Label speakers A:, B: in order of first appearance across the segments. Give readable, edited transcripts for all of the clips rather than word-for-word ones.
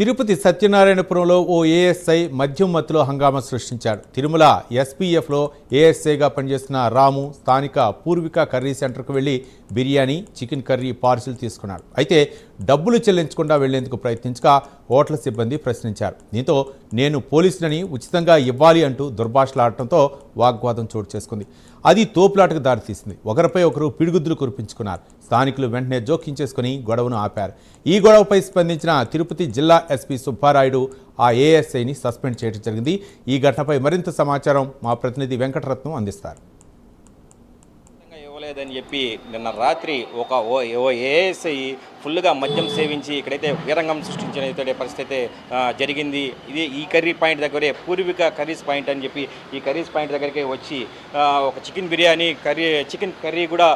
A: తిరుపతి సత్యనారాయణపురంలో ఓ ASI మద్యం మత్తులో హంగామా సృష్టించాడు. తిరుమల ఎస్పీఎఫ్లో ఏఎస్ఐగా పనిచేస్తున్న రాము స్థానిక పూర్విక కర్రీ సెంటర్కు వెళ్లి బిర్యానీ, చికెన్ కర్రీ పార్సిల్ తీసుకున్నాడు. అయితే డబ్బులు చెల్లించకుండా వెళ్లేందుకు ప్రయత్నించగా హోటల్ సిబ్బంది ప్రశ్నించారు. దీంతో నేను పోలీసులని ఉచితంగా ఇవ్వాలి అంటూ దుర్భాషలాడటంతో వాగ్వాదం చోటు చేసుకుంది. అది తోపులాటకు దారితీసింది. ఒకరిపై ఒకరు పిడిగుద్దులు కురిపించుకున్నారు. స్థానికులు వెంటనే జోక్యం చేసుకుని గొడవను ఆపారు. ఈ గొడవపై స్పందించిన తిరుపతి జిల్లా ఎస్పీ సుబ్బారాయుడు ఆ ఏఎస్ఐని సస్పెండ్ చేయడం జరిగింది. ఈ ఘటనపై మరింత సమాచారం మా ప్రతినిధి వెంకటరత్నం అందిస్తారు.
B: ఇవ్వలేదని చెప్పి నిన్న రాత్రి ఓ ఏఎస్ఐ ఫుల్గా మద్యం సేవించి ఇక్కడైతే వీరంగం సృష్టించిన పరిస్థితి జరిగింది. ఇది ఈ కర్రీ పాయింట్ దగ్గరే పూర్విక కర్రీస్ పాయింట్ అని చెప్పి ఈ కర్రీస్ పాయింట్ దగ్గరికి వచ్చి ఒక చికెన్ బిర్యానీ చికెన్ కర్రీ కూడా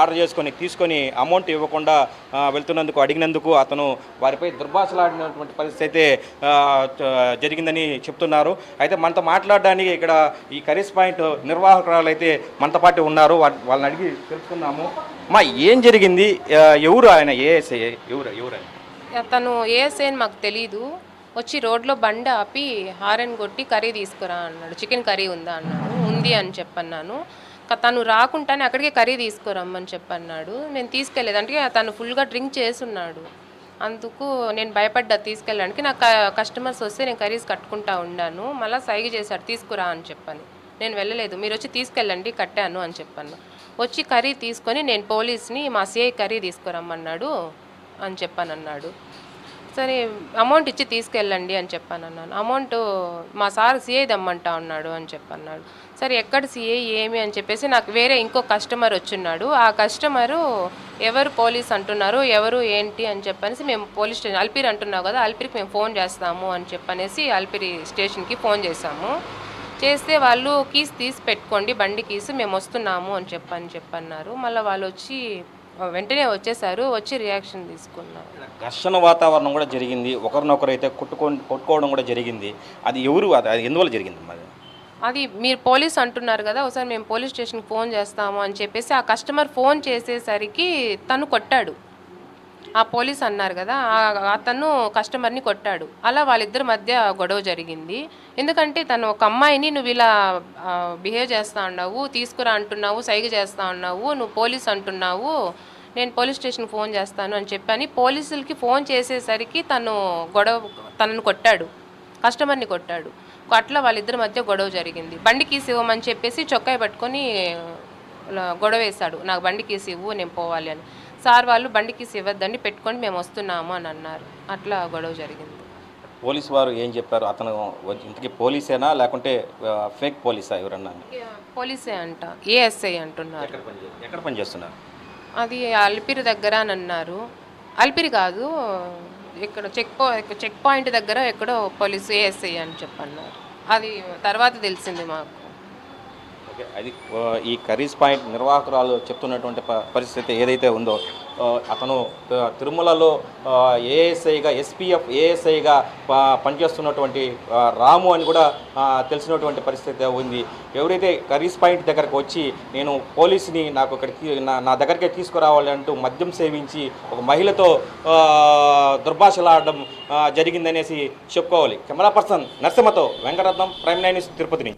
B: ఆర్డర్ తీసుకొని అమౌంట్ ఇవ్వకుండా వెళ్తున్నందుకు అడిగినందుకు అతను వారిపై దుర్భాషలాడినటువంటి పరిస్థితి అయితే జరిగిందని చెప్తున్నారు. అయితే మనతో మాట్లాడడానికి ఇక్కడ ఈ కర్రీస్ పాయింట్ నిర్వాహకురాలు అయితే మనతో పాటు ఉన్నారు. వాళ్ళని అడిగి తెలుసుకున్నాము. మా ఏం జరిగింది? ఎవరు ఆయన ఏఎస్ఐ? ఎవరు
C: తను ఏఎస్ఐ అని మాకు తెలీదు. వచ్చి రోడ్లో బండి ఆపి హారన్ కొట్టి కర్రీ తీసుకురా అన్నాడు. చికెన్ కర్రీ ఉందా అన్నాడు. ఉంది అని చెప్పన్నాను. తను రాకుండానే అక్కడికే కర్రీ తీసుకురమ్మని చెప్పన్నాడు. నేను తీసుకెళ్ళలేదు, అంటే తను ఫుల్గా డ్రింక్ చేసున్నాడు. అందుకు నేను భయపడ్డా తీసుకెళ్ళడానికి. నాకు కస్టమర్స్ వస్తే నేను కర్రీస్ కట్టుకుంటా ఉన్నాను. మళ్ళీ సైగ చేశాడు తీసుకురా అని చెప్పని. నేను వెళ్ళలేదు, మీరు వచ్చి తీసుకెళ్ళండి కట్టాను అని చెప్పాను. వచ్చి కర్రీ తీసుకొని నేను పోలీస్ని మా సిఐ కర్రీ తీసుకురమ్మన్నాడు అని చెప్పానన్నాడు. సరే అమౌంట్ ఇచ్చి తీసుకెళ్ళండి అని చెప్పానన్నాను. అమౌంట్ మా సార్ సిఐ దమ్మంటా ఉన్నాడు అని చెప్పన్నాడు. సరే ఎక్కడ సిఐ ఏమి అని చెప్పేసి నాకు వేరే ఇంకో కస్టమర్ వచ్చున్నాడు. ఆ కస్టమరు ఎవరు పోలీస్ అంటున్నారు, ఎవరు ఏంటి అని చెప్పనేసి మేము పోలీస్ స్టేషన్ అల్పిరి అంటున్నావు కదా, అల్పిరికి మేము ఫోన్ చేస్తాము అని చెప్పనేసి అల్పిరి స్టేషన్కి ఫోన్ చేశాము. చేస్తే వాళ్ళు కీస్ తీసి పెట్టుకోండి, బండి కీసు, మేము వస్తున్నాము అని చెప్పన్నారు. మళ్ళీ వాళ్ళు వచ్చి వెంటనే వచ్చేసారు. వచ్చి రియాక్షన్ తీసుకున్నారు.
B: ఘర్షణ వాతావరణం కూడా జరిగింది. ఒకరినొకరు అయితే కొట్టుకోవడం కూడా జరిగింది. అది ఎవరు, అది ఎందువల్ల జరిగింది? మరి
C: అది మీరు పోలీస్ అంటున్నారు కదా, ఒకసారి మేము పోలీస్ స్టేషన్కి ఫోన్ చేస్తాము అని చెప్పేసి ఆ కస్టమర్ ఫోన్ చేసేసరికి తను కొట్టాడు. ఆ పోలీస్ అన్నారు కదా, అతను కస్టమర్ని కొట్టాడు. అలా వాళ్ళిద్దరి మధ్య గొడవ జరిగింది. ఎందుకంటే తను ఒక అమ్మాయిని నువ్వు ఇలా బిహేవ్ చేస్తూ ఉన్నావు, తీసుకురా అంటున్నావు, సైగ చేస్తూ ఉన్నావు, నువ్వు పోలీస్ అంటున్నావు, నేను పోలీస్ స్టేషన్కి ఫోన్ చేస్తాను అని చెప్పని పోలీసులకి ఫోన్ చేసేసరికి తనను కొట్టాడు, కస్టమర్ని కొట్టాడు. అట్లా వాళ్ళిద్దరి మధ్య గొడవ జరిగింది. బండి కీసి ఇవ్వమని చెప్పేసి చొక్కాయి పట్టుకొని గొడవ వేశాడు. నాకు బండి కీసి ఇవ్వు, నేను పోవాలి అని. సార్ వాళ్ళు బండి కీసి ఇవ్వద్దండి, పెట్టుకొని మేము వస్తున్నాము అని అన్నారు. అట్లా గొడవ జరిగింది.
B: పోలీసు వారు ఏం చెప్పారు? అతను ఇంతకీ పోలీసేనా లేకుంటే ఫేక్ పోలీసా? ఎవరన్నా?
C: పోలీసే అంట, ఏఎస్ఐ అంటున్నారు.
B: ఎక్కడ పని చేస్తున్నారు?
C: అది అల్పిరి దగ్గర అని అన్నారు. అల్పిరి కాదు, ఇక్కడ చెక్ పాయింట్ దగ్గర ఎక్కడో పోలీసు ఏఎస్ఐ అని చెప్పన్నారు. అది తర్వాత తెలిసింది మాకు.
B: ఓకే, అది ఈ కర్రీస్ పాయింట్ నిర్వాహకురాలు చెప్తున్నటువంటి పరిస్థితి ఏదైతే ఉందో, అతను తిరుమలలో ఏఎస్ఐగా ఎస్పీఎఫ్ ఏఎస్ఐగా పనిచేస్తున్నటువంటి రాము అని కూడా తెలిసినటువంటి పరిస్థితి ఉంది. ఎవరైతే కర్రీస్ పాయింట్ దగ్గరకు వచ్చి నేను పోలీసుని నాకు నా దగ్గరికి తీసుకురావాలి అంటూ మద్యం సేవించి ఒక మహిళతో దుర్భాషలాడడం జరిగిందనేసి చెప్పుకోవాలి. కెమెరా పర్సన్ నరసింహతో వెంకటరత్నం, ప్రైమ్ 9 న్యూస్, తిరుపతిని.